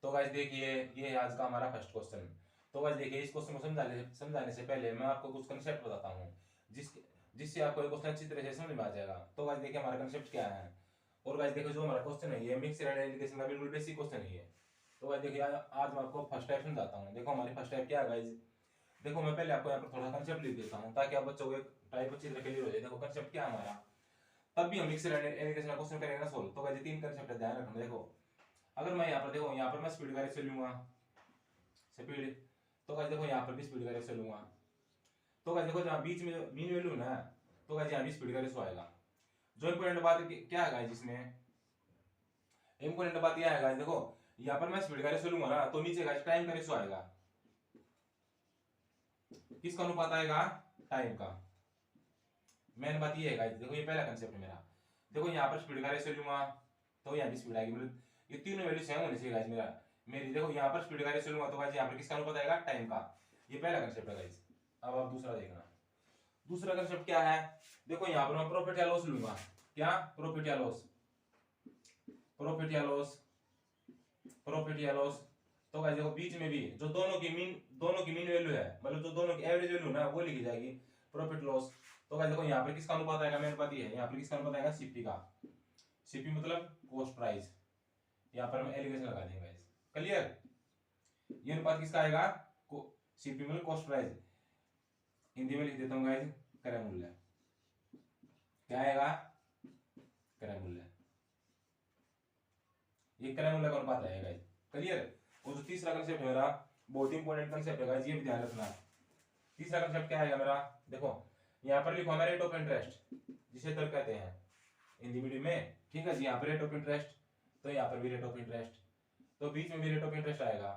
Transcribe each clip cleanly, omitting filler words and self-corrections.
तो गाइस देखिए, ये है आज का हमारा फर्स्ट क्वेश्चन। तो गाइस देखिए, इस क्वेश्चन को समझाने से पहले मैं आपको कुछ कंसेप्ट बताता हूँ जिससे आपको ये क्वेश्चन अच्छी तरह से समझ में आ जाएगा। तो गाइस देखिए, हमारा कंसेप्ट क्या है। और गाइस देखो, जो हमारा क्वेश्चन है ये मिक्स एंड एलिगेशन का बिल्कुल बेसिक क्वेश्चन ही है। तो गाइस देखिए, आज मैं आपको फर्स्ट टाइप समझाता हूँ। देखो हमारी फर्स्ट टाइप क्या है गाइस। देखो मैं पहले आपको यहाँ पर थोड़ा कंसेप्ट लिख देता हूँ ताकि आप बच्चों को एक टाइप अच्छी तरह क्लियर हो जाए। देखो कंसेप्ट क्या है हमारा, तब भी हम मिक्स एंड एलिगेशन का क्वेश्चन करेंगे ना सोल्व। तो गाइस तीन कंसेप्ट है, ध्यान रखना। देखो अगर मैं यहाँ पर, देखो यहाँ पर मैं स्पीड का रेशियो लूंगा, स्पीड। तो गाइस देखो यहाँ पर भी स्पीड का रेशियो लूंगा। तो गाइस देखो जहाँ बीच में मीन वैल्यू ना, तो गाइस यहाँ भी स्पीड का रेशियो आएगा। जो इंपॉर्टेंट बात क्या है गाइस, इसमें इंपॉर्टेंट बात यह है गाइस, देखो यहाँ पर मैं स्पीड का रेशियो लूंगा ना, तो नीचे गाइस टाइम का रेशियो आएगा। किसका अनुपात आएगा, टाइम का। मेन बात ये है गाइस, देखो ये पहला कंसेप्ट है मेरा। देखो यहाँ पर स्पीड का रेशियो लूंगा तो यहाँ भी स्पीड आएगी, मतलब ये तीनों वैल्यू सेम होनी चाहिए गाइस मेरी। देखो यहाँ पर स्पीड का रेशियो लूंगा तो गाइस यहाँ पर किसका अनुपात आएगा, टाइम का। ये पहला कंसेप्ट है गाइस। अब आप दूसरा देखना। दूसरा कंसेप्ट क्या है, देखो यहाँ पर मैं प्रॉफिट या लॉस लूंगा। क्या, प्रॉफिट या लॉस, प्रॉफिट या लॉस, प्रॉफिट या लॉस। तो गाइस देखो बीच में भी जो दोनों की मीन वैल्यू है, मतलब जो दोनों की एवरेज वैल्यू ना, वो लिखी जाएगी प्रॉफिट लॉस। तो गाइस देखो यहाँ पर किसका अनुपात आएगा, मेरे पास ये है, यहाँ पर किसका अनुपात आएगा, सीपी का। सीपी मतलब कॉस्ट प्राइस। यहाँ पर हम एलिगेशन लगा देंगे गाइस, क्लियर। ये अनुपात किसका आएगा, सीपी मतलब कॉस्ट प्राइस। हिंदी में लिख देता हूँ गाइस, क्रय मूल्य। क्या आएगा, क्रय मूल्य। ये क्रय मूल्य का अनुपात आएगा गाइस, क्लियर। और जो तीसरा कंसेप्ट है मेरा, बहुत इंपॉर्टेंट कंसेप्ट है गाइस, ये भी ध्यान रखना। तीसरा कंसेप्ट क्या आएगा मेरा, देखो यहाँ पर लिखो हमारा रेट ऑफ इंटरेस्ट, जिसे दर कहते हैं हिंदी मीडियम में, ठीक है जी। यहाँ पर रेट ऑफ इंटरेस्ट, तो यहाँ पर भी रेट ऑफ इंटरेस्ट, तो बीच में भी रेट ऑफ इंटरेस्ट आएगा।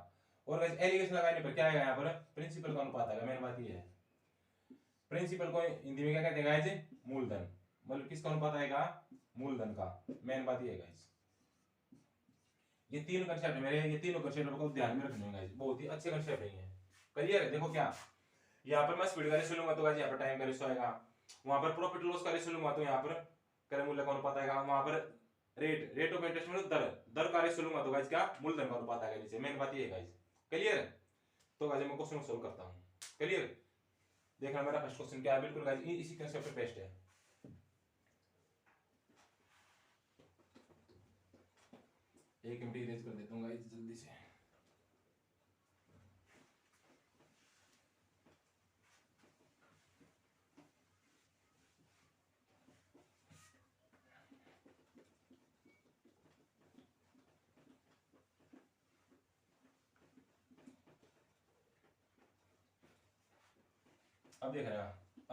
और गाइस एलिगेशन लगाने पर क्या आएगा, यहाँ पर प्रिंसिपल का अनुपात आएगा। मेन बात ये है, प्रिंसिपल को हिंदी में क्या कहते हैं गाइस, मूलधन। मतलब किसका अनुपात आएगा, मूलधन का। मेन बात ये है गाइस। ये तीन कंसेप्ट है मेरे, ये तीनों कंसेप्ट को ध्यान में रखने गाइस, बहुत ही अच्छे कंसेप्ट है। क्लियर है। देखो क्या, यहाँ पर मैं स्पीड का रेशियो लूंगा तो गाइस यहाँ पर टाइम का रेशियो आएगा। वहां पर प्रॉफिट लॉस का रेशियो लूंगा तो यहाँ पर क्रय मूल्य का अनुपात आएगा। वहां पर रेट ऑफ इंटरेस्ट मतलब दर का रेशियो लूंगा तो गाइस क्या, मूलधन का अनुपात आएगा नीचे। मेन बात ये है गाइस, क्लियर। तो गाइस मैं क्वेश्चन सोल्व करता हूँ, क्लियर। देखना मेरा फर्स्ट क्वेश्चन क्या है, बिल्कुल गाइस इसी कंसेप्ट पे बेस्ड है। एक मिनट इरेज कर देता हूँ गाइस जल्दी से। अब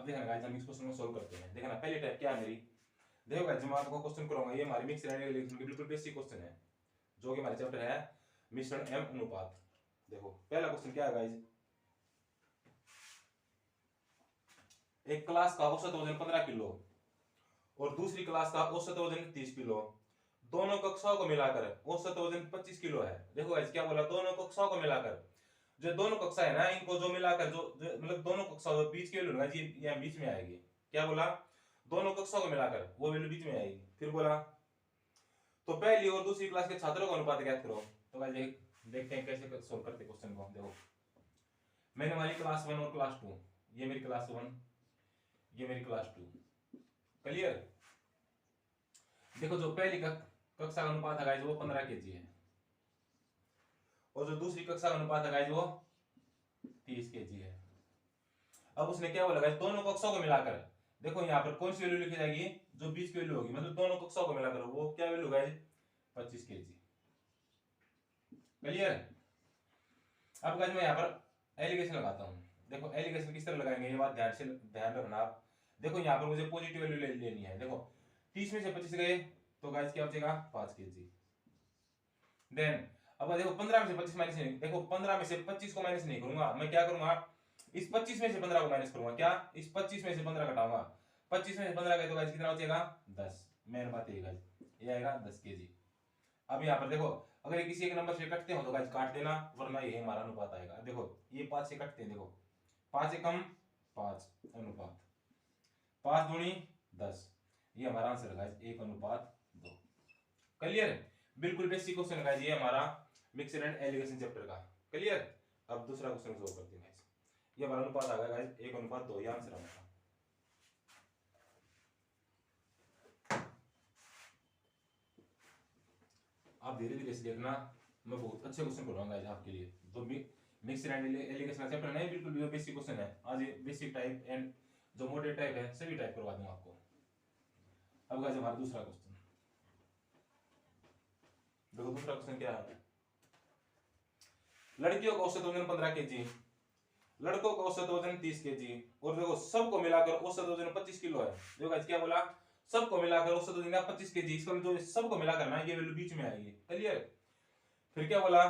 देखना गाइस, हम इस क्वेश्चन को सोल्व करते हैं। देखना पहली टाइप क्या है मेरी। देखो गाइस, मैं आपको क्वेश्चन कराऊंगा, ये हमारी मिक्स एंड रिलेशन की बिल्कुल बेसिक क्वेश्चन है, जो कि हमारे चैप्टर है मिश्रण एवं अनुपात। देखो पहला क्वेश्चन क्या है गाइस, एक क्लास का औसत वजन 15 किलो और दूसरी क्लास का औसत वजन 30 किलो, दोनों कक्षाओं को मिलाकर औसत वजन 25 किलो है। देखो गाइस क्या बोला, दोनों कक्षाओं को मिलाकर। जो दोनों कक्षा है ना, इनको जो मिलाकर जो मतलब दोनों कक्षा जो बीच की वैल्यू ये यहाँ बीच में आएगी। क्या बोला, दोनों कक्षाओं को मिलाकर वो वैल्यू बीच में आएगी। फिर बोला तो पहली और दूसरी क्लास के छात्रों का अनुपात ज्ञात करो। तो गाइस देखते हैं कैसे सोल्व करते क्वेश्चन को। देखो मैंने हमारी क्लास 1 और क्लास 2, ये मेरी क्लास 1, ये मेरी क्लास 2, क्लियर। देखो जो पहली कक्षा का अनुपात है गाइस वो 15 kg है, और जो दूसरी कक्षा का अनुपात है गाइस वो 30 kg है। अब उसने क्या बोला गाइस, दोनों कक्षाओं को मिलाकर। देखो यहाँ पर कौन सी वैल्यू लिखी जाएगी, जो बीच की वैल्यू होगी, मतलब दोनों कक्षाओं को मिलाकर वो क्या वैल्यू गाइस, 25 kg, क्लियर। अब गाइस मैं यहाँ पर एलिगेशन लगाता हूँ। देखो एलिगेशन किस तरह लगाएंगे, ये बात ध्यान रखना आप। देखो यहाँ पर मुझे पॉजिटिव वैल्यू लेनी है। देखो 30 में से 25 गए तो गाइस क्या बचेगा, 5 kg। देन अब देखो 15 में से 25 माइनस नहीं, देखो 15 में से 25 को माइनस नहीं करूंगा, मैं क्या करूंगा, इस 25 में से 15 को माइनस करूंगा। क्या, इस 25 में से 15 घटाऊंगा। 25 में से 15 गए तो गाइस कितना बचेगा, 10। मेन बात ये गाइस, ये आएगा 10 kg। अब यहाँ पर देखो, अगर ये किसी एक नंबर से कटते हो तो गाइस काट देना, वरना ये हमारा अनुपात आएगा। देखो ये 5 से कटते हैं, देखो 5 से कम 5 अनुपात 5 दूनी 10, ये हमारा आंसर है गाइस 1:2। क्लियर, बिल्कुल बेसिक क्वेश्चन गाइस ये हमारा मिक्सर एंड एलिगेशन चैप्टर का। क्लियर। अब दूसरा क्वेश्चन सॉल्व करते हैं गाइस। ये हमारा अनुपात आ गया गाइस 1:2, ये आंसर हमारा। आप धीरे धीरे से देखना, मैं बहुत अच्छे क्वेश्चन करवाऊंगा आज आपके लिए। जो मिक्सर एंड एलिगेशन चैप्टर नहीं, बिल्कुल बेसिक क्वेश्चन है आज। ये बेसिक टाइप एंड जो मॉडरेट टाइप है सभी टाइप करवा दूंगा आपको। अब गाइस हमारा दूसरा क्वेश्चन देखो। दूसरा क्वेश्चन क्या है? लड़कियों का औसत वजन 15 केजी, लड़कों का औसत वजन 30 केजी, और देखो सबको मिलाकर औसत वजन 25 किलो है। देखो गाइस क्या बोला, सबको मिलाकर औसत वजन 25 केजी। इसका मतलब जो सबको मिलाकर ना ये वैल्यू बीच में आएगी। क्लियर। फिर क्या बोला,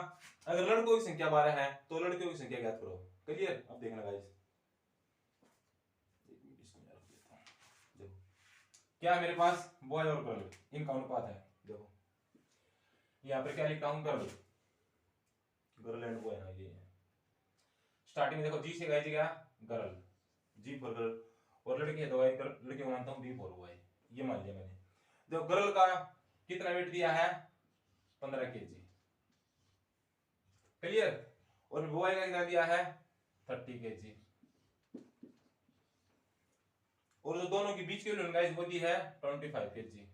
अगर लड़कों की संख्या 12 है तो लड़कियों की संख्या ज्ञात करो। क्लियर। अब देखना गाइस, देखो क्या मेरे पास बॉय और गर्ल इनका अनुपात है। देखो यहाँ पर क्या लिखता हूं, गर्ल, गर्ल एंड बॉय ना, ये स्टार्टिंग में देखो जी से गाइस क्या, गर्ल, जी फॉर गर्ल, और लड़की है तो गाइस लड़की को मानता हूं बी फॉर बॉय। ये मान लिया मैंने। देखो गर्ल का कितना वेट दिया है, 15 केजी। क्लियर। और बॉय का कितना दिया है, 30 केजी। और जो दोनों के बीच की वैल्यू गाइस वो दी है 25 केजी।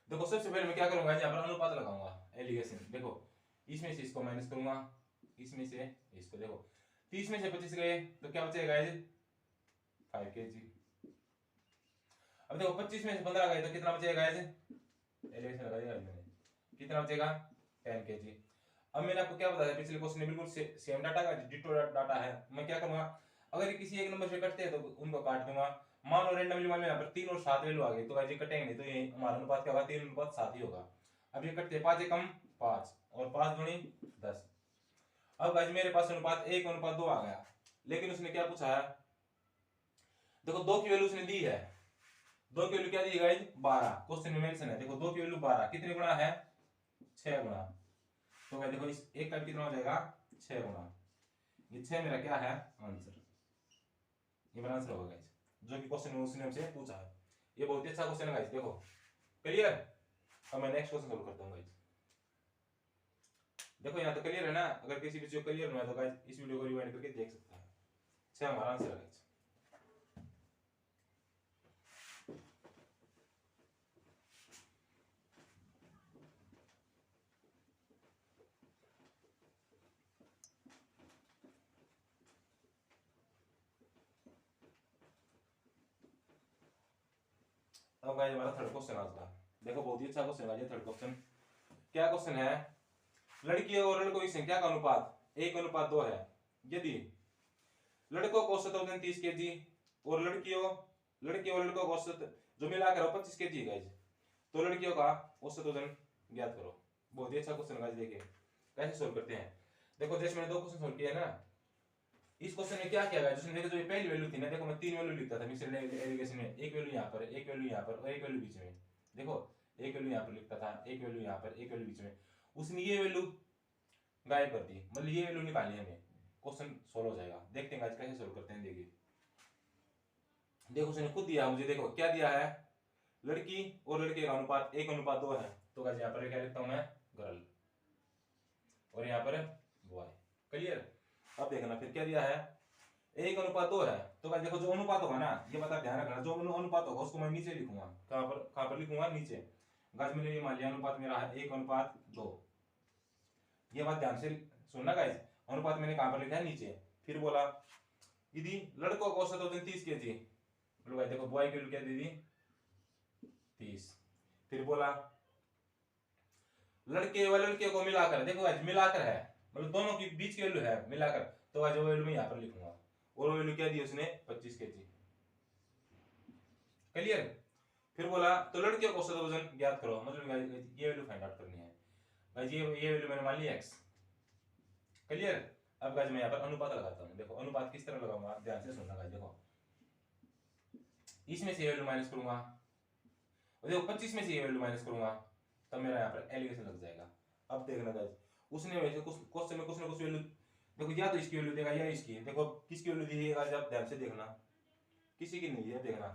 देखो सबसे पहले मैं क्या करूंगा, यहाँ पर अनुपात लगाऊंगा एलिगेशन। देखो इसमें से इसको माइनस करूंगा, इसमें से इसको। देखो 30 में से 25 गए तो क्या बचेगा गाइस, 5 केजी। अब देखो 25 में से 15 गए तो कितना बचेगा गाइस, एलिगेशन लगा दिया मैंने, कितना बचेगा, 10 केजी। अब मैंने आपको क्या बताया पिछले क्वेश्चन में, बिल्कुल सेम डाटा का डिटो डाटा है। मैं क्या करूंगा, अगर किसी एक नंबर से कटते हैं तो उनको काट दूंगा। मान लो रैंडमली मान लो यहाँ पर 3 और 7 वैल्यू आ गई तो गाइस ये कटेंगे नहीं, तो ये हमारा अनुपात क्या होगा, 3:7 ही होगा। अब ये कटते 5 एकम 5 और 5 दूनी 10। अब गाइस मेरे पास अनुपात 1:2 आ गया। लेकिन उसने क्या पूछा है, देखो 2 की वैल्यू उसने दी है। 2 की वैल्यू क्या दी है गाइस, 12। क्वेश्चन में मेंशन है। देखो 2 की वैल्यू 12 कितने गुना है, 6 गुना। तो गाइस देखो इस एक का कितना हो जाएगा, 6 गुना। ये 6 मेरा क्या है, आंसर। ये मेरा आंसर होगा गाइस, जो कि क्वेश्चन में उसने हमसे पूछा है। ये बहुत ही अच्छा क्वेश्चन है गाइस। देखो क्लियर। अब मैं नेक्स्ट क्वेश्चन सोल्व करता हूं गाइस। देखो यहाँ तो क्लियर है ना। अगर किसी भी चीज क्लियर ना है तो गाइस इस वीडियो को रिवाइंड करके देख सकता है। 6 हमारा आंसर है गाइस। अब गाइस हमारा थर्ड क्वेश्चन आज का। देखो बहुत ही अच्छा क्वेश्चन है ये थर्ड क्वेश्चन। क्या क्वेश्चन है, लड़कियों और लड़कों की संख्या का अनुपात 1:2 है। यदि लड़कों का औसत वजन 30 केजी और लड़कियों और लड़कों का औसत जो मिलाकर 25 केजी है गाइस, तो लड़कियों का औसत वजन ज्ञात करो। बहुत ही अच्छा क्वेश्चन गाइस। देखिए कैसे सोल्व करते हैं। देखो जैसे मैंने 2 क्वेश्चन सोल्व किए ना, इस क्वेश्चन में क्या किया गया, जिसमें देखो जो पहली वैल्यू थी ना, देखो मैं 3 वैल्यू लिखता था मिक्सर एलिगेशन में। एक वैल्यू यहाँ पर, एक वैल्यू यहाँ पर और एक वैल्यू बीच में। देखो एक वैल्यू यहाँ पर लिखता था, एक वैल्यू यहाँ पर, एक वैल्यू बीच में। उसने ये वैल्यू गायब कर दी, मतलब ये वैल्यू निकाली हमें। क्वेश्चन सोल्व हो जाएगा। देखते हैं आज कैसे सोल्व करते हैं। देखिए देखो उसने खुद दिया मुझे। देखो क्या दिया है, लड़की और लड़के का अनुपात 1:2 है। तो गाइस यहाँ पर क्या लिखता हूं मैं, गर्ल, और यहाँ पर बॉय। क्लियर। अब देखना फिर क्या दिया है, 1:2 है। तो गाइस देखो जो अनुपात होगा ना, ये बता ध्यान रखना, जो अनुपात होगा उसको मैं नीचे लिखूंगा। कहां पर लिखूंगा, नीचे। गाइस मैंने ये मान लिया अनुपात मेरा है 1:2। ये बात ध्यान से सुनना गाइस, अनुपात मैंने कहां पर लिखा है, नीचे। फिर बोला यदि लड़कों का औसत वजन 30 केजी, गाइस देखो बॉय की वैल्यू क्या दी थी, 30। फिर बोला लड़के व लड़के को मिलाकर, देखो गाइस मिलाकर है, मतलब दोनों के बीच की वैल्यू है मिलाकर, तो गाइस वो वैल्यू मैं यहाँ पर लिखूंगा। और वैल्यू क्या दी उसने, 25 केजी। क्लियर। फिर बोला तो लड़कियों का औसत वजन ज्ञात करो, मतलब ये वैल्यू फाइंड आउट करनी है। गाइस ये वैल्यू मैंने मान ली x। क्लियर। अब गाइस मैं यहाँ पर अनुपात लगाता हूँ। देखो अनुपात किस तरह लगाऊंगा, ध्यान से सुनना गाइस। देखो इसमें से ये वैल्यू माइनस करूंगा, और देखो 25 में से ये वैल्यू माइनस करूंगा, तब मेरा यहाँ पर एलिगेशन लग जाएगा। अब देखना गाइस, उसने वैसे कुछ क्वेश्चन में कुछ ना कुछ वैल्यू, देखो या तो इसकी वैल्यू देगा या इसकी। देखो किसकी वैल्यू दी है गाइस, आप ध्यान से देखना, किसी की नहीं है। देखना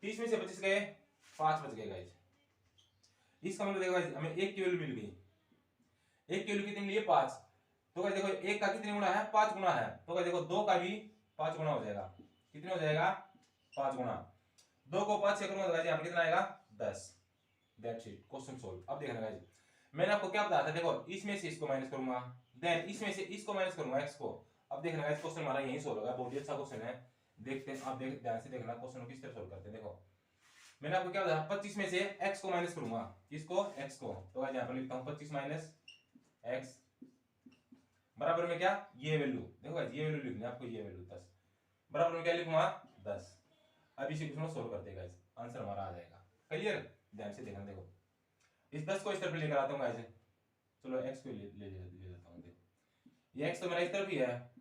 30 में से 25 गए, 5 बच गए गाइस। इसका मतलब देखो गाइस हमें 1 की वैल्यू मिल गई। 1 की वैल्यू कितनी मिली है 5। तो गाइस देखो 1 का कितने गुना है 5 गुना है। तो गाइस देखो 2 का भी 5 गुना हो जाएगा। कितने हो जाएगा 5 गुना। 2 को 5 से करूंगा तो गाइस यहाँ पर कितना आएगा 10। That's it, question solve. अब देखना गाइस मैंने आपको क्या बताया था, देखो इसमें से इसको माइनस करूंगा, देन इसमें से इसको माइनस करूंगा x को। अब देखना गाइस क्वेश्चन हमारा यही सॉल्व होगा। बहुत ही अच्छा क्वेश्चन है, देखते हैं आप ध्यान से देखना क्वेश्चन को किस तरह सॉल्व करते हैं। देखो मैंने आपको क्या बताया 25 में से x को माइनस करूंगा, किसको x को। तो गाइस यहां पर लिखता हूं 25 माइनस x बराबर में क्या ये वैल्यू, देखो गाइस ये वैल्यू लिखनी है आपको, ये वैल्यू 10 बराबर में क्या लिखूंगा 10। अब इसी क्वेश्चन को सॉल्व करते हैं गाइस, आंसर हमारा आ जाएगा। क्लियर, ध्यान से देखना। देखो इस 10 को इस तरफ लेकर आता हूं गाइस, चलो x को ले लेता हूं। देखो ये x तो मेरा इस तरफ ही है,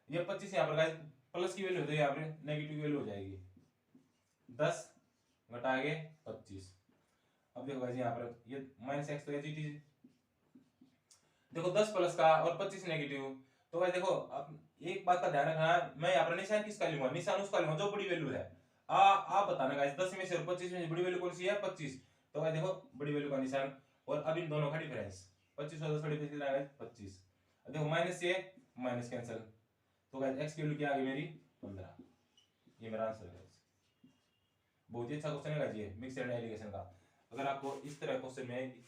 ये 25 यहां पर गाइस प्लस की वैल्यू हो तो यहां पर नेगेटिव वैल्यू हो जाएगी। 10 घटा के 25। अब देखो गाइस यहां पर ये माइनस x तो ये चीज देखो 10 प्लस का और 25 नेगेटिव। तो गाइस देखो अब एक बात का ध्यान रखना, मैं यहां पर निशान किसका लूंगा, निशान उसका लूंगा जो बड़ी वैल्यू है। आप बताना गाइस 10 में से और 25 में से बड़ी वैल्यू कौन सी है 25। तो गाइस देखो बड़ी वैल्यू का निशान और अब इन दोनों का डिफरेंस 25 और 10 का डिफरेंस कितना है 25। अब देखो माइनस से माइनस कैंसिल, तो गाइस x की वैल्यू क्या आ गई मेरी 15। ये मेरा आंसर है। बहुत ही अच्छा क्वेश्चन है गाइस ये मिक्स्ड एलिगेशन का। अगर आपको इस तरह क्वेश्चन में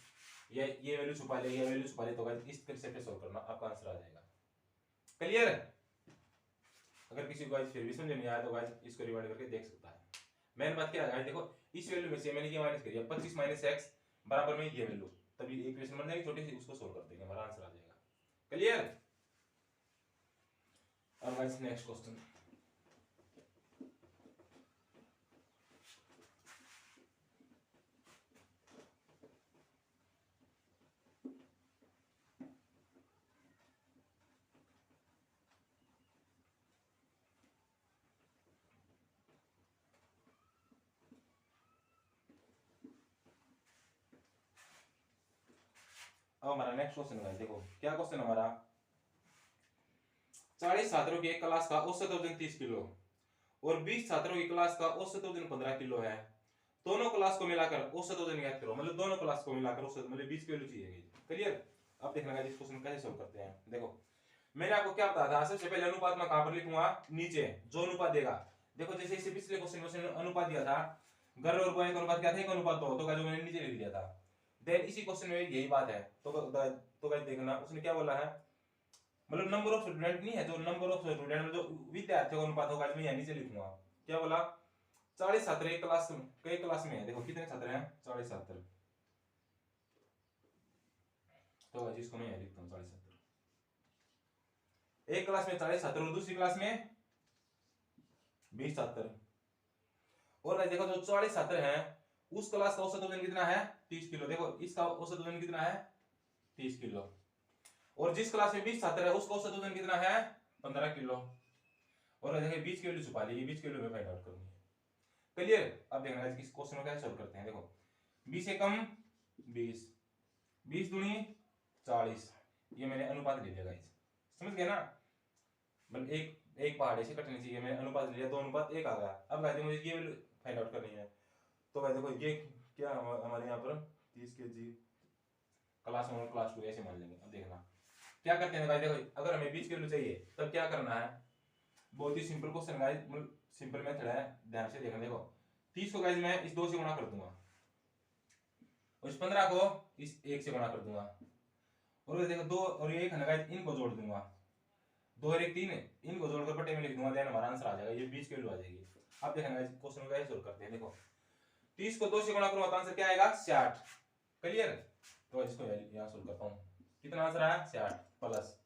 ये वैल्यू छुपा ले, ये वैल्यू छुपा ले, तो गाइस इस कंसेप्ट से सॉल्व करना, आपका आंसर आ जाएगा। क्लियर है। अगर किसी को गाइस फिर भी समझ नहीं आया तो गाइस इसको रिवाइंड करके देख सकता है। मेन बात क्या है गाइस, देखो इस वैल्यू में से मैंने ये माइनस किया 25 माइनस x बराबर में ये वैल्यू, तभी इक्वेशन बन जाएगी छोटी सी, उसको सॉल्व कर देंगे, हमारा आंसर आ जाएगा। क्लियर। अब गाइस नेक्स्ट क्वेश्चन, अब हमारा नेक्स्ट क्वेश्चन गाइस देखो क्या क्वेश्चन हमारा, 40 छात्रों की एक क्लास का औसत वजन 30 किलो और 20 छात्रों की क्लास का औसत वजन 15 किलो है। दोनों क्लास को मिलाकर औसत वजन ज्ञात करो, मतलब दोनों क्लास को मिलाकर औसत मतलब 20 की वैल्यू चाहिए। क्लियर। अब देखना गाइस इस क्वेश्चन कैसे सॉल्व करते हैं। देखो मैंने आपको क्या बताया था, सबसे पहले अनुपात में कहां पर लिखूंगा नीचे, जो अनुपात देगा। देखो जैसे इसे पिछले क्वेश्चन में अनुपात दिया था, गर्ल और बॉय का अनुपात क्या था, एक अनुपात तो जो मैंने नीचे लिख दिया था। देन इसी क्वेश्चन में यही बात है, तो गाइस देखना उसने क्या बोला है, मतलब नंबर ऑफ स्टूडेंट नहीं है, जो नंबर ऑफ स्टूडेंट में जो विद्यार्थियों का अनुपात होगा मैं यहां नीचे लिखूंगा। क्या बोला 40 छात्र एक क्लास में, कई क्लास में है, देखो कितने छात्र हैं 40 छात्र। तो गाइस इसको मैं यहां लिखता हूं 40 छात्र, एक क्लास में 40 छात्र और दूसरी क्लास में 20 छात्र। और गाइस देखो जो 40 छात्र हैं उस क्लास का औसत वजन कितना है 30 किलो। देखो इसका औसत वजन कितना है 30 किलो और जिस क्लास में 20 छात्र है उसका औसत वजन कितना है 15 किलो। और देखिए 20 की वैल्यू छुपा ली, 20 की वैल्यू में फाइंड आउट करनी है। क्लियर। अब देखना इस क्वेश्चन को कैसे सॉल्व करते हैं। देखो 20 से कम 20, 20 दूनी 40, ये मैंने अनुपात ले लिया गाइस, समझ गए ना, मतलब एक पहाड़ ऐसे कटनी चाहिए, मैंने अनुपात ले लिया 2 अनुपात 1 आ गया। अब गाइस मुझे ये वैल्यू फाइंड आउट करनी है। तो गाइस देखो ये क्या हमारे यहाँ पर 30 kg क्लास 1 और क्लास 2 ऐसे मान लेंगे। अब देखना क्या करते हैं गाइस, देखो अगर हमें 20 किलो चाहिए तब क्या करना है, बहुत ही सिंपल क्वेश्चन गाइस, मतलब सिंपल मेथड है, ध्यान से देखना। देखो 30 को गाइस मैं इस 2 से गुणा कर दूंगा और इस 15 को इस 1 से गुणा कर दूंगा और देखो 2 और 1 है ना गाइस, इनको जोड़ दूंगा, 2 और 1 3, इनको जोड़कर बटे में लिख दूंगा, देन हमारा आंसर आ जाएगा, ये 20 किलो आ जाएगी। अब देखना गाइस क्वेश्चन को कैसे सॉल्व करते हैं। देखो 30 को 2 से गुणा करूंगा तो आंसर क्या आएगा 60। क्लियर। तो इसको यहां सॉल्व करता हूं, कितना आंसर आया 60 प्लस,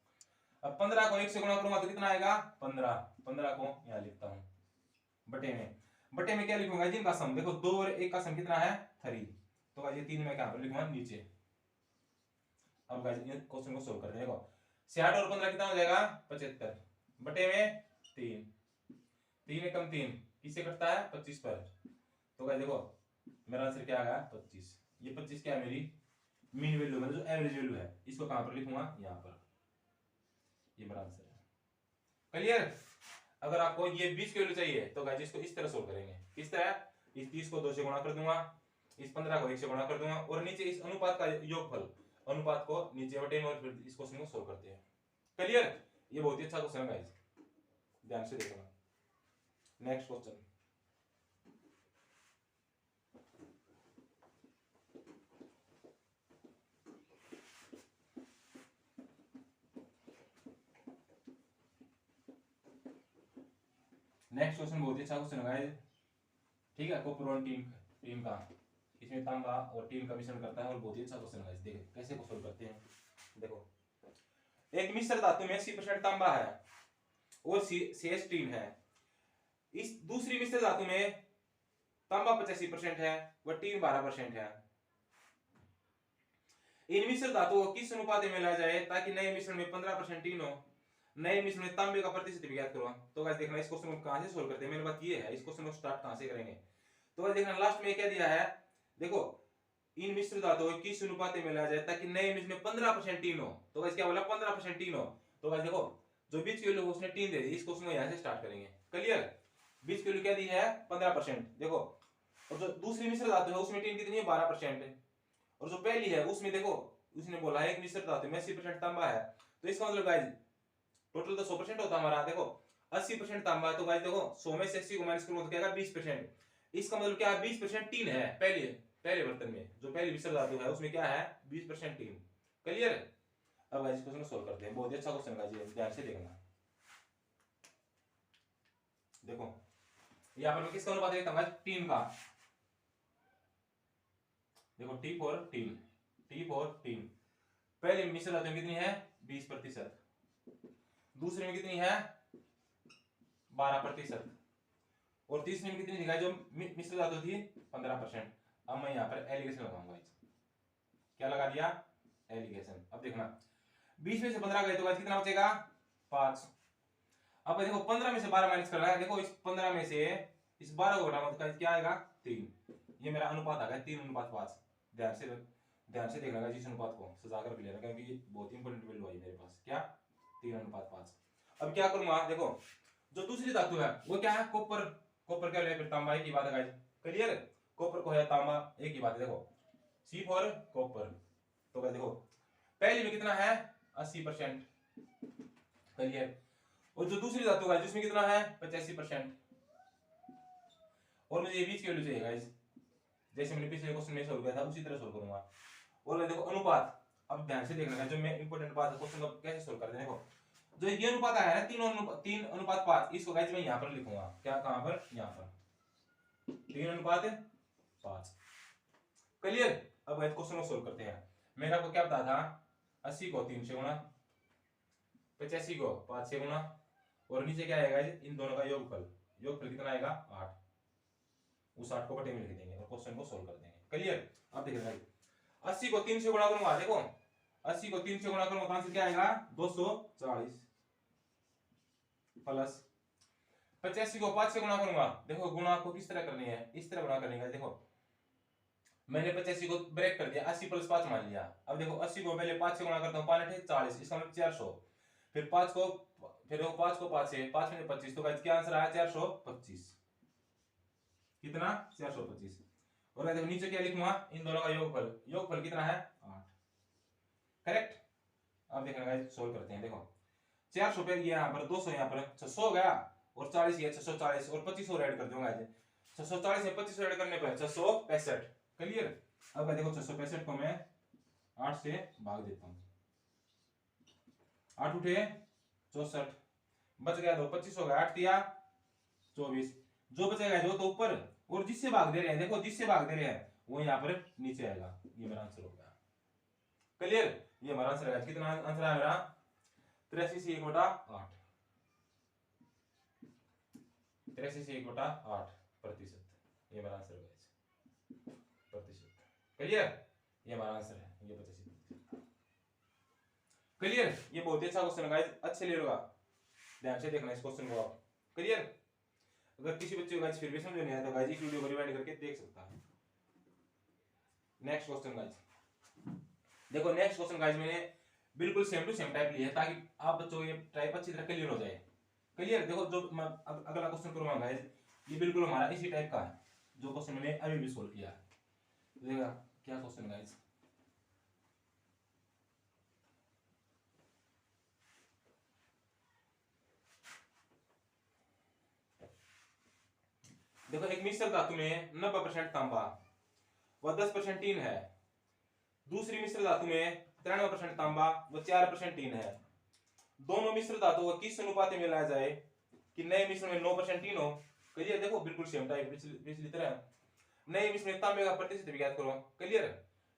अब 15 को 1 से गुणा करूंगा तो कितना आएगा 15, 15 को यहां लिखता हूं बटे में क्या लिखूंगा जिनका सम, देखो 2 और 1 का सम कितना है 3, तो गाइस ये 3 मैं कहां पर लिखूंगा नीचे। अब गाइस ये क्वेश्चन को सॉल्व करते हैं। देखो 60 और 15 कितना हो जाएगा 75 बटे में 3, 3 एकम 3 किससे कटता है 25 पर। तो गाइस देखो मेरा आंसर क्या आ गया 25। ये 25 क्या है मेरी मीन वैल्यू, मतलब जो एवरेज वैल्यू है, इसको कहां पर लिखूंगा यहां पर, ये मेरा आंसर है। क्लियर। अगर आपको ये 20 की वैल्यू चाहिए तो गाइस इसको इस तरह सोल्व करेंगे, किस तरह, इस 30 को 2 से गुणा कर दूंगा, इस 15 को 1 से गुणा कर दूंगा और नीचे इस अनुपात का योगफल, अनुपात को नीचे बटे में और फिर इस क्वेश्चन को सोल्व करते हैं। क्लियर? ये बहुत ही अच्छा क्वेश्चन है गाइस, ध्यान से देखना। नेक्स्ट क्वेश्चन, नेक्स्ट क्वेश्चन बहुत ही अच्छा क्वेश्चन है गाइस, ठीक है। कॉपर और टीन का, इसमें तांबा और टीन का मिश्रण करता है और बहुत ही अच्छा क्वेश्चन है गाइस। देखिए कैसे को सोल्व करते हैं। देखो, एक मिश्र धातु में 80% तांबा है और शेष टीन है। इस दूसरी मिश्र धातु में तांबा 85% है व टीन 12% है। इन मिश्र धातुओं को किस अनुपात में मिलाया जाए ताकि नए मिश्रण में 15% टीन हो, नए मिश्रण में तांबे का प्रतिशत भी ज्ञात करो। तो गाइस देखना इस क्वेश्चन को कहां से सोल्व करते हैं, मेरी बात ये है इस क्वेश्चन को स्टार्ट कहां से करेंगे। तो गाइस देखना लास्ट में क्या दिया है, देखो इन मिश्र धातुओं को किस अनुपात में मिलाया जाए ताकि नए मिश्रण में 15% टीन हो। तो गाइस क्या बोला, 15% टीन हो। तो गाइस देखो जो बीच की वैल्यू उसने टीन दे दी, इस क्वेश्चन को यहां से स्टार्ट करेंगे। क्लियर? बीच की वैल्यू क्या दी है, 15%। देखो, और जो दूसरी मिश्र धातु है उसमें टीन कितनी है, 12% है। और जो पहली है उसमें देखो उसने बोला है एक मिश्र धातु में 80% तांबा है। तो इसका मतलब गाइस टोटल तो 100% होता हमारा। देखो 80% तांबा है, तो गाइस देखो 100 में से 80 को माइनस करूंगा तो क्या आएगा, 20%। इसका मतलब क्या है, 20% टीन है पहले बर्तन में, जो पहली मिश्र धातु है उसमें क्या है, 20% टीन। क्लियर? अब गाइस क्वेश्चन को सोल्व करते हैं। बहुत ही अच्छा क्वेश्चन है, ध्यान से देखना। देखो यहाँ पर मैं किसका अनुपात देखता हूँ, टीन का। देखो टी फॉर टीन, पहले मिश्र धातु में कितनी है, 20%, दूसरे में कितनी है, 12%, और तीसरे में कितनी दिखाई, जो मिश्र धातु थी 15%। अब मैं यहाँ पर एलिगेशन लगाऊंगा, क्या लगा दिया, एलिगेशन। अब देखना 20 में से 15 गए तो गाइस कितना बचेगा, 5। अब देखो 15 में से 12 माइनस कर रहा है, देखो इस 15 में से इस 12 को घटाऊंगा तो गाइस क्या आएगा, 3। ये मेरा अनुपात आ गया 3:5। ध्यान से देखना गाइस, इस अनुपात को सजा कर भी लेना क्योंकि ये बहुत इंपॉर्टेंट वैल्यू आई मेरे पास, क्या 3:5। अब क्या करूंगा, देखो जो दूसरी धातु है वो क्या है, कॉपर क्या ले, फिर तांबा, एक ही बात है गाइस। क्लियर? कॉपर को है तांबा, एक ही बात है। देखो सी फॉर कॉपर, तो गाइस देखो पहले में कितना है, 80%। क्लियर? और जो दूसरी धातु है जिसमें कितना है, 85%। और मुझे ये बीच की वैल्यू चाहिए गाइस, जैसे मैंने पिछले क्वेश्चन में सोल्व किया था उसी तरह सोल्व करूंगा। और देखो अनुपात, अब ध्यान से देखना है जो मैं इंपॉर्टेंट बात है, क्वेश्चन को कैसे सोल्व करते हैं। देखो जो ये अनुपात आया है ना, 3:5, इसको गाइस मैं यहां पर लिखूंगा, क्या, कहां पर, यहां पर 3:5। क्लियर? अब गाइस क्वेश्चन को सोल्व करते हैं। मैंने आपको क्या बताया था, 80 को 3 से गुणा, 85 को 5 से गुणा, और नीचे क्या आएगा इन दोनों का योगफल कितना आएगा, 8। उस 8 को बटे में लिख देंगे और क्वेश्चन को सोल्व कर देंगे। क्लियर? अब देखिए भाई 80 को 3 से गुणा करूंगा, देखो 80 को 3 से गुणा करूंगा तो आंसर क्या आएगा, 240, प्लस 85 को 5 से गुणा करूंगा। देखो गुणा को किस तरह करनी है, इस तरह गुणा करनी है। देखो मैंने 85 को ब्रेक कर दिया, 80 + 5 मान लिया। अब देखो 80 को पहले 5 से गुणा करता हूं, 5 × 8 = 40, इसका मतलब 400। फिर 5 को 5 से 5 में 25, तो गाइस क्या आंसर आया, 425। कितना, 425। और देखो नीचे क्या लिखूंगा, इन दोनों का योगफल कितना है, 8। करेक्ट? अब देखना गाइस सोल्व करते हैं। देखो 400 पे यहाँ पर 200, यहाँ पर 600 हो गया, और 40 ये 640, और 25 और ऐड कर दूंगा गाइस। 640 में 25 ऐड करने पर 665। क्लियर? अब देखो 665 को मैं 8 से भाग देता हूँ, 8 उठे 64, बच गया 2, 25 हो गया, 8 दिया 24, जो बचेगा जो तो ऊपर, और जिससे भाग दे रहे हैं, देखो जिससे भाग दे रहे हैं वो यहाँ पर नीचे आएगा। ये मेरा आंसर हो गया। क्लियर? ये हमारा आंसर है। कितना आंसर आया मेरा, 83 से 1/8, 83 से 1/8%। ये मेरा आंसर है प्रतिशत। क्लियर? ये हमारा आंसर है, ये 85%। क्लियर? ये बहुत ही अच्छा क्वेश्चन है गाइस, अच्छे ले लो, ध्यान से देखना इस क्वेश्चन को आप। क्लियर? अगर किसी बच्चे को गाइस फिर भी समझ नहीं आया तो गाइस इस वीडियो को रिवाइंड करके देख सकता है। नेक्स्ट क्वेश्चन गाइस, देखो नेक्स्ट क्वेश्चन गाइस मैंने बिल्कुल सेम टू सेम टाइप लिया है ताकि आप बच्चों को ये टाइप अच्छी तरह क्लियर हो जाए। क्लियर? देखो जो मैं अगला क्वेश्चन करूंगा गाइस, ये बिल्कुल हमारा इसी टाइप का है जो क्वेश्चन मैंने अभी भी सोल्व किया है। देखा क्या क्वेश्चन गाइस। देखो एक मिश्र धातु में 90% तांबा व 10% टीन है, दूसरी मिश्र धातु में 93% तांबा व 4% टीन है। दोनों मिश्र धातु को किस अनुपात में मिलाया जाए कि नए मिश्रण में 9% टीन हो। क्लियर, देखो बिल्कुल सेम टाइप पिछली तरह। नए मिश्रण में तांबे का प्रतिशत ज्ञात करो। क्लियर,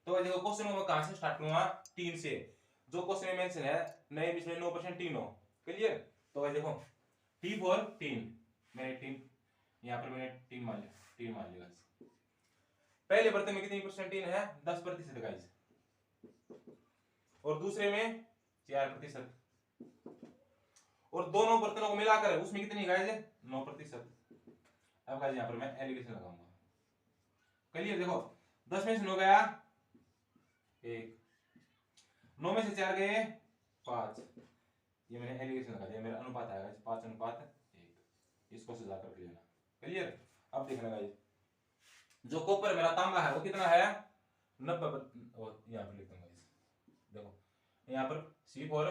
तो देखो क्वेश्चन में कहां से स्टार्ट करूंगा, टीन से। जो क्वेश्चन में मेंशन है नए मिश्रण में 9% टीन हो। क्लियर, तो देखो टी फॉर टीन, मैंने टीन यहाँ पर मैंने टीन मान लिया। पहले बर्तन में कितनी परसेंट टीन है, 10% गाइस, और दूसरे में 4%, और दोनों बर्तनों को मिलाकर उसमें कितनी गाइस, 9%। अब गाइस यहाँ पर मैं एलिगेशन लगाऊंगा। क्लियर, देखो 10 में से 9 गया 1, 9 में से 4 गए 5, ये मैंने एलिगेशन लगा दिया, मेरा अनुपात आएगा 5:1। इसको सजा करके लेना। क्लियर, अब देखना गाइस, जो कॉपर मेरा तांबा है वो कितना है, 90। यहाँ पर लिखता हूँ गाइस, देखो यहाँ पर सी फॉर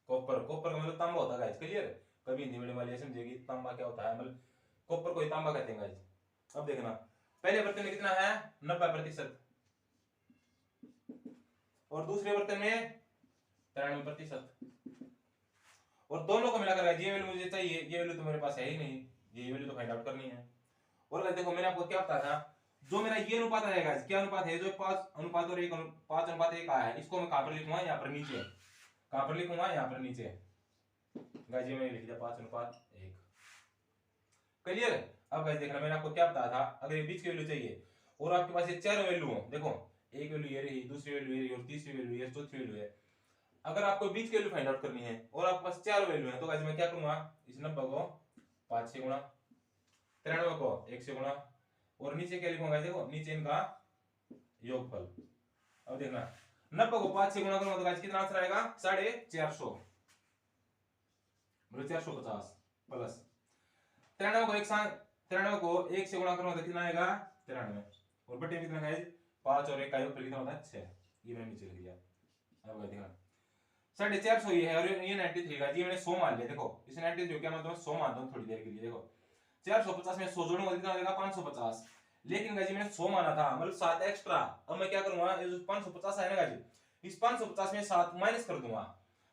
कॉपर, कॉपर का मतलब तांबा होता है गाइस। क्लियर, कभी हिंदी मीडियम वाले समझेगी तांबा क्या होता है, मतलब कॉपर को ही तांबा कहते हैं गाइस। अब देखना पहले बर्तन में कितना है 90%, और दूसरे बर्तन में 93%, और दोनों को मिलाकर ये वैल्यू मुझे चाहिए, ये वैल्यू तो मेरे पास है ही नहीं, ये वैल्यू तो फाइंड आउट करनी है। और देखो मैंने आपको क्या बताया था, जो मेरा ये अनुपात आएगा, क्या अनुपात है, जो 5:1 आया है, इसको मैं कहां पर लिखूंगा, यहाँ पर नीचे। कहां पर लिखूंगा, यहाँ पर नीचे गाइस, ये मैंने लिख दिया 5:1। क्लियर, अब गाइस देखना मैंने आपको क्या बताया था, अगर ये बीच की वैल्यू चाहिए और आपके पास ये चार वैल्यू हो, देखो एक वैल्यू ये रही, दूसरी वैल्यू ये रही, और तीसरी वैल्यू ये, चौथी वैल्यू है। अगर आपको बीच की वैल्यू फाइंड आउट करनी है और आपके पास चार वैल्यू है, तो गाइस मैं क्या करूंगा, इस 90 को 5 से गुणा, 93 को 1 से गुणा, और नीचे क्या लिखूंगा, देखो नीचे इनका योगफल। अब देखना 90 को 5 से गुणा करूंगा तो गाइस कितना आंसर आएगा, 450, मतलब 450 प्लस 93 को 1 से गुणा करूंगा तो कितना आएगा, 93, और बटे में कितना गाइस, 5 और 1 का योगफल कितना होता है, 6। ये मैंने नीचे लिख दिया। अब देखना 450 ये है, और ये 93 का, ये मैंने 100 मान लिया। देखो इस 93 को क्या मानता हूं, 100 मानता हूं थोड़ी देर के लिए। देखो 450 में 100 जोड़ूंगा कितना हो जाएगा, 550। लेकिन गाजी मैंने 100 माना था, मतलब 7 एक्स्ट्रा। अब मैं क्या करूंगा, ये जो 550 है ना गाजी, इस 550 में 7 माइनस कर दूंगा।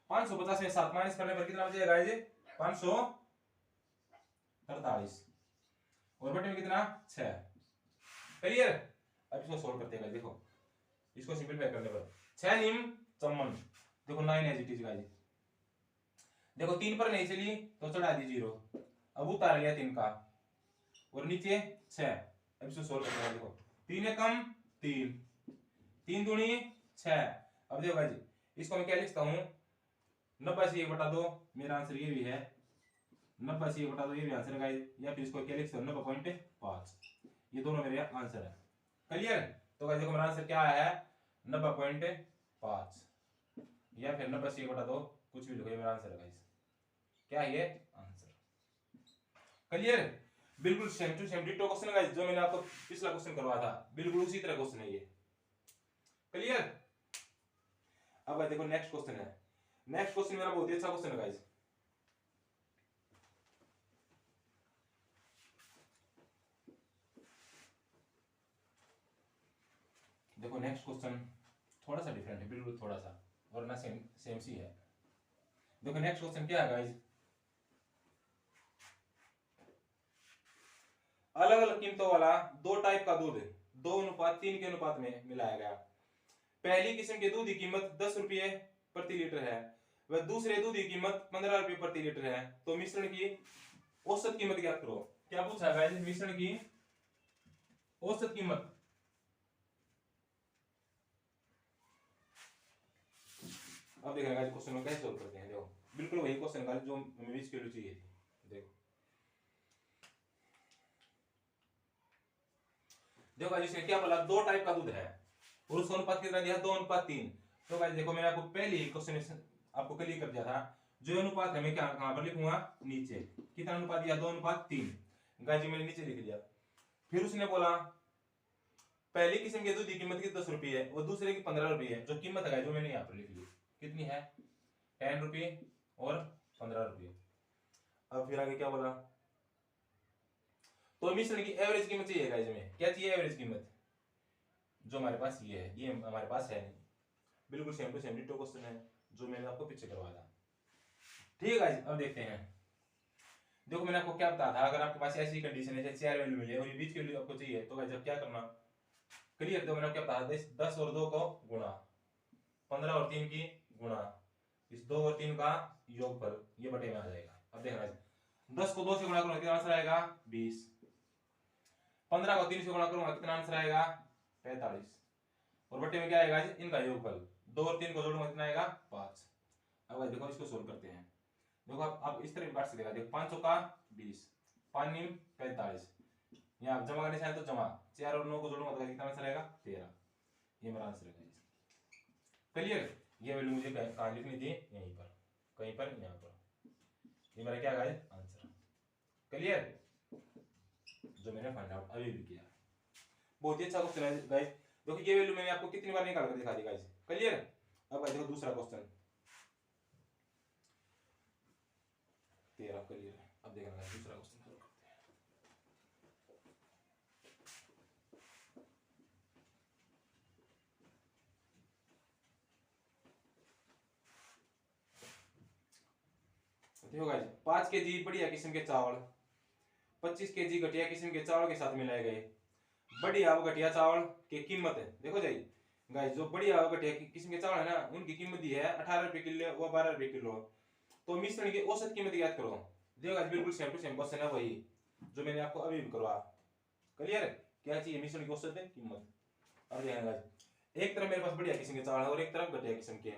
550 में 7 माइनस करने पर कितना बचेगा गाजी, 548, और बटे में कितना, 6। क्लियर, अब इसको सोल्व करते हैं। देखो इसको सिंपलीफाई करने पर 6 निम चमन, देखो 9 एज इट इज गाइस। देखो 3 पर नहीं चली तो चढ़ा दी 0, अब उतार लिया 3 का, और नीचे 6। अब इसको सोल्व करते हैं। देखो 3 कम 3, 3 दूनी 6। अब देखो गाइस इसको मैं क्या लिखता हूं, 90 से 1/2, मेरा आंसर ये भी है 90 से 1/2, ये भी आंसर है गाइस। या फिर इसको क्या लिख सकते हो, 90.5। ये दोनों मेरे आंसर है। क्लियर, तो गाइस देखो मेरा आंसर क्या आया है, 90.5, या फिर 90 से 1/2, कुछ भी लिखो, ये मेरा आंसर है गाइस। क्या है ये आंसर। क्लियर, बिल्कुल same to same ditto question guys, जो मैंने आपको पिछला क्वेश्चन करवाया था, बिल्कुल उसी तरह क्वेश्चन है ये। क्लियर, अब देखो नेक्स्ट क्वेश्चन है। नेक्स्ट क्वेश्चन मेरा बहुत ही अच्छा क्वेश्चन है गाइस। देखो नेक्स्ट क्वेश्चन थोड़ा सा डिफरेंट है, बिल्कुल थोड़ा सा, वरना सेम सेम सी है। देखो नेक्स्ट क्वेश्चन क्या है गाइस, अलग अलग कीमतों वाला 2 टाइप का दूध 2:3 के अनुपात में मिलाया गया। पहली किस्म के दूध की कीमत 10 रुपये प्रति लीटर है, वह दूसरे दूध की कीमत 15 रुपये प्रति लीटर है। तो मिश्रण की औसत कीमत ज्ञात करो। क्या पूछा गाइस, मिश्रण की औसत कीमत। अब देखना गाइस क्वेश्चन को कैसे सोल्व करते हैं। देखो बिल्कुल वही क्वेश्चन गाइस जो हमें बीच की वैल्यू चाहिए थी। देखो गाइस इसने क्या बोला, 2 टाइप का दूध है और उसका अनुपात कितना दिया, 2:3। तो गाइस देखो मैंने आपको पहले ही क्वेश्चन आपको क्लियर कर दिया था, जो अनुपात है मैं क्या कहां पर लिखूंगा, नीचे। कितना अनुपात दिया, 2:3। गाइस जी मैंने नीचे लिख दिया। फिर उसने बोला पहली किस्म के दूध की कीमत की 10 रुपये है और दूसरे की 15 रुपये है। जो कीमत है जो मैंने यहाँ पर लिख ली कितनी है 10 रुपये और 15 रुपये। अब फिर आगे क्या बोला, तो मिश्रण की एवरेज कीमत चाहिए गाइस हमें। क्या चाहिए एवरेज कीमत, जो हमारे पास ये है, ये हमारे पास है नहीं, बिल्कुल same to same ditto question है जो मैंने आपको पीछे करवाया था। ठीक है गाइस, अब देखते हैं। देखो मैंने आपको क्या बताया था, अगर आपके पास ऐसी कंडीशन है जैसे 4 वैल्यू मिले और ये बीच की वैल्यू आपको चाहिए तो गाइस अब क्या करना, क्लियर। तो मैंने क्या बताया था, 10 और 2 को गुणा, 15 और 3 की गुणा, इस 2 और 3 का योगफल, ये बटे में आ जाएगा। अब देखना 10 को 2 से गुणा करूंगा कितना आंसर आएगा 20, 15 को 3 से गुणा करूंगा कितना आंसर आएगा 45, और बटे में क्या आएगा इनका योगफल, 2 और 3 को जोड़ूंगा कितना आएगा 5। अब देखो इसको सोल्व करते हैं। देखो आप इस तरह काट सकेगा, देखो 5 का 20, 5 नीम 45, यहाँ जमा करने से आए तो जमा, 4 और 9 को जोड़ूंगा तो कितना आंसर आएगा 13। ये मेरा आंसर है। क्लियर, ये वैल्यू मुझे कहाँ लिखनी थी, यहीं पर, कहीं पर यहाँ पर, ये मेरा क्या गाइस आंसर। क्लियर, जो मैंने फाइंड आउट अभी भी किया। बहुत ही अच्छा क्वेश्चन है गाइस। देखो ये वैल्यू मैंने आपको कितनी बार निकाल कर दिखा दी गाइस। क्लियर, अब देखो दूसरा क्वेश्चन 13। क्लियर है, अब देखना दूसरा क्वेश्चन शुरू करते हैं। देखो गाइस 5 केजी बढ़िया किस्म के चावल 25 केजी घटिया किस्म के चावल के साथ मिलाए गए। बढ़िया और घटिया चावल की कीमत है, देखो जाइए गाइस, जो बढ़िया और घटिया किस्म के चावल है ना उनकी कीमत दी है 18 रुपए किलो व 12 रुपए किलो। तो मिश्रण की औसत कीमत याद करो। देखो गाइस बिल्कुल सेम टू सेम क्वेश्चन है, वही जो मैंने आपको अभी भी करवाया। क्लियर है, क्या चाहिए मिश्रण की औसत कीमत। अब देखना गाइस, एक तरफ मेरे पास बढ़िया किस्म के चावल है और एक तरफ घटिया किस्म के,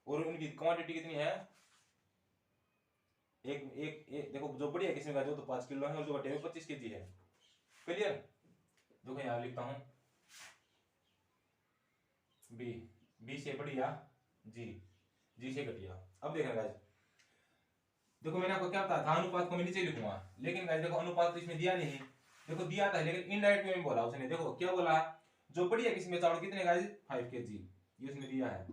और उनकी क्वांटिटी कितनी है, एक देखो जो बढ़िया किस्म का जो तो 5 किलो है और जो घटिया 25 केजी है। क्लियर, देखो यहाँ लिखता हूं बी से बढ़िया, जी से घटिया। अब देखना गाइस, देखो मैंने आपको क्या बताया था, अनुपात को मैं नीचे लिखूंगा, लेकिन गाइस देखो अनुपात तो इसमें दिया नहीं, देखो दिया था लेकिन इनडायरेक्ट में बोला उसने। देखो क्या बोला, जो बढ़िया किस्म के चावल कितने गाइस 5 केजी, ये उसने दिया है,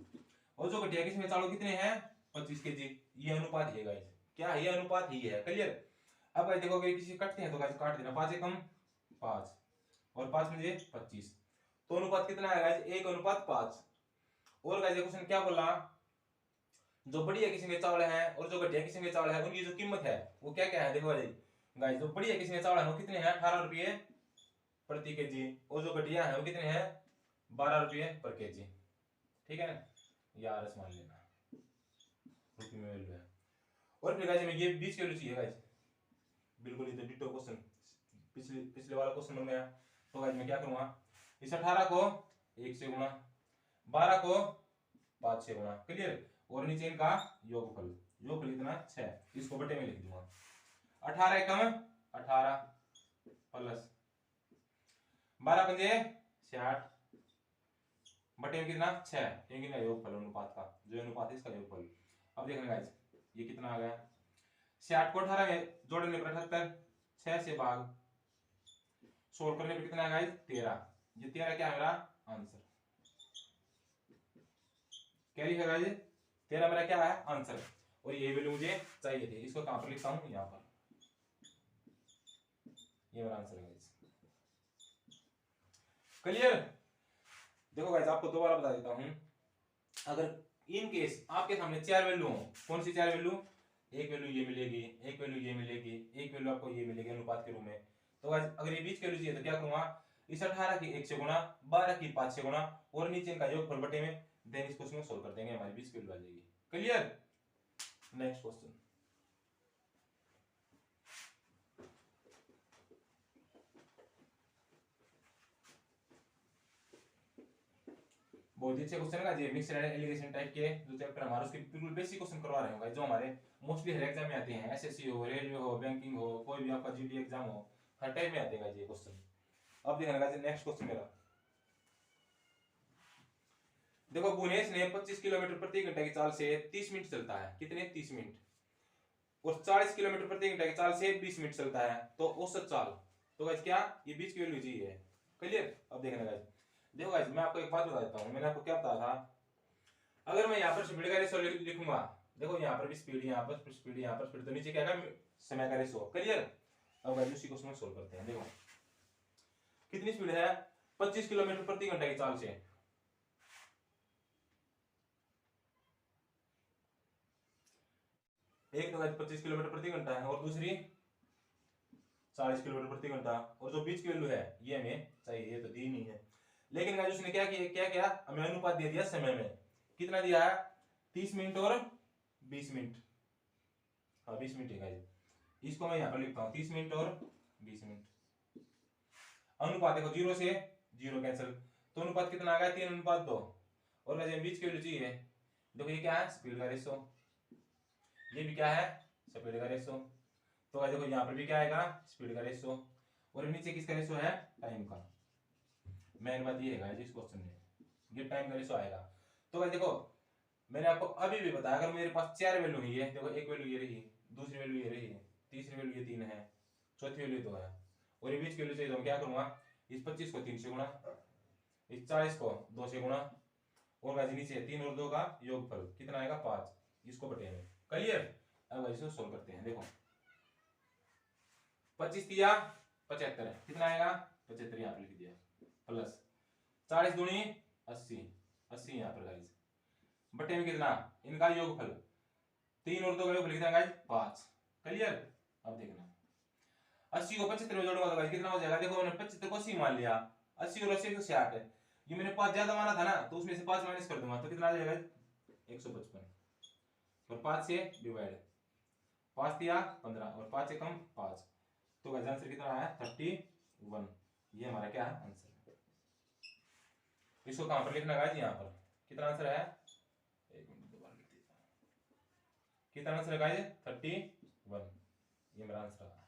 और जो घटिया किस्म के चावल कितने हैं 25 केजी। ये अनुपात है गाइस, क्या है ये अनुपात ही है। क्लियर, अब गाइस देखो अगर किसी कटते हैं तो गाइस काट देना, 5 एकम 5 और 5 में 25, तो अनुपात कितना है गाइस 1:5। और गाइस क्वेश्चन क्या बोला, जो बढ़िया किस्म के चावल हैं और जो घटिया किस्म के चावल है उनकी जो कीमत है वो क्या क्या है। देखो गाइस जो बढ़िया किस्म के चावल है वो कितने हैं 18 रुपये प्रति केजी, और जो घटिया है वो कितने हैं 12 रुपये पर केजी। ठीक है ना, यार इस मान लेना रुपये में वैल्यू है। और फिर गाइस हमें ये 20 की वैल्यू चाहिए गाइस, बिल्कुल ये तो डिटो क्वेश्चन पिछले वाला क्वेश्चन बन गया। तो गाइस मैं क्या करूंगा, इस 18 को 1 से गुणा, 12 को 5 से गुणा। क्लियर, और नीचे इनका योगफल, योगफल इतना 6, इसको बटे में लिख दूंगा। 18 एकम 18 प्लस 12 पंजे 60 बटे में कितना 6, क्योंकि ना योगफल अनुपात का, जो अनुपात है इसका योगफल। अब देखना गाइस ये कितना आ गया, 60 को 18 में जोड़ने पर 78, 6 से भाग, सोल्व करने पर कितना आएगा 13। ये 13 क्या है मेरा आंसर। क्या लिखा गाइस 13 मेरा क्या है आंसर, और ये वैल्यू मुझे चाहिए थी। इसको कहां पर लिखता हूं, यहां पर, ये मेरा आंसर है गाइस। क्लियर, देखो गाइस आपको दोबारा बता देता हूं, अगर इन केस आपके सामने 4 वैल्यू हो, कौन सी 4 वैल्यू, एक वैल्यू ये मिलेगी, एक वैल्यू ये मिलेगी, एक वैल्यू आपको ये मिलेगी अनुपात के रूप में। तो गाइस अगर ये बीच की वैल्यू चाहिए तो क्या करूंगा, इस 18 की 1 से गुणा, 12 की 5 से गुणा, और नीचे इनका योगफल बटे में, देन इस क्वेश्चन को सोल्व कर देंगे, हमारी बीच की वैल्यू आ जाएगी। Clear, next question. बहुत ही अच्छे क्वेश्चन है जी, मिक्स्ड एंड एलिगेशन टाइप के जो चैप्टर हमारे उसके बिल्कुल बेसिक क्वेश्चन करवा रहे होंगे, जो हमारे मोस्टली हर एग्जाम में आते हैं, एसएससी हो, रेलवे हो, बैंकिंग हो, कोई भी आपका जीडी एग्जाम हो, हर टाइप में आते हैं ये क्वेश्चन। अब देखना गाइस नेक्स्ट क्वेश्चन मेरा, देखो बुनेश ने 25 किलोमीटर प्रति घंटे की चाल से 30 मिनट चलता है, कितने 30 मिनट, और 40 किलोमीटर प्रति घंटे की चाल से 20 मिनट चलता है, तो औसत चाल। तो गाइस क्या ये बीच की वैल्यू जी है, क्लियर। अब देखना गाइस, देखो गाइस मैं आपको एक बात बता देता हूँ, मैंने आपको क्या बताया था, अगर मैं यहाँ पर स्पीड का रेशो लिखूंगा, देखो यहाँ पर भी स्पीड, यहाँ पर स्पीड, यहाँ पर स्पीड, तो नीचे क्या आएगा समय का रेशो। क्लियर। अब गाइस उसी क्वेश्चन में सोल्व करते हैं। देखो कितनी स्पीड है, 25 किलोमीटर प्रति घंटा की चाल से। एक तो गाइस 25 किलोमीटर प्रति घंटा है और दूसरी 40 किलोमीटर प्रति घंटा, और जो बीच की वैल्यू है ये हमें चाहिए, ये तो दी नहीं है। लेकिन गाइस उसने क्या किया, क्या क्या हमें अनुपात दे दिया समय में, कितना दिया है 30 मिनट और 20 मिनट। हाँ 20 मिनट है गाइस, इसको मैं यहाँ पर लिखता हूँ 30 मिनट और 20 मिनट। अनुपात देखो 0 से 0 कैंसिल, तो अनुपात कितना आ गया 3:2। और गाइस बीच की वैल्यू चाहिए, देखो ये क्या है स्पीड का रेशो, ये भी क्या है स्पीड का रेशो, तो गाइस देखो यहाँ पर भी क्या आएगा स्पीड का रेशो, और नीचे किसका रेशो है टाइम का। मेन बात ये है गाइस इस क्वेश्चन में, ये टाइम का रेशो आएगा। तो गाइस देखो मैंने आपको अभी भी बताया, अगर मेरे पास 4 वैल्यू हुई है, देखो एक वैल्यू ये रही, दूसरी वैल्यू ये रही, तीसरी वैल्यू ये 3 है, चौथी वैल्यू 2 है, और ये बीच की वैल्यू चाहिए, तो मैं क्या करूंगा इस 25 को 3 से गुणा, इस 40 को 2 से गुणा, और गाइस नीचे 3 और 2 का योगफल कितना आएगा 5, इसको बटे में। क्लियर। अब गाइस इसको सोल्व करते हैं। देखो 25 दिया 75 कितना आएगा 75 यहाँ पर लिख दिया, प्लस 40 दूनी 80, 80 यहाँ पर गाइस बटे में कितना इनका योगफल, 3 और 2 का योगफल कितना गाइस 5। क्लियर। अब देखना 80 को 75 में जोड़ूंगा तो गाइस कितना हो जाएगा, देखो मैंने 75 को 80 मान लिया, 80 और 80 160 है, ये मैंने 5 ज्यादा माना था ना, तो उसमें से 5 माइनस कर दूंगा तो कितना आ जाएगा 155, और 5 से डिवाइड, 5 दिया 15 और 5 से कम 5, तो गाइस आंसर कितना आया 31। ये हमारा क्या है आंसर है। इसको कहां पर लिखना गाइस, यहाँ पर कितना आंसर है, एक मिनट दोबारा लिख देता हूं, कितना आंसर है गाइस 31, ये मेरा आंसर है।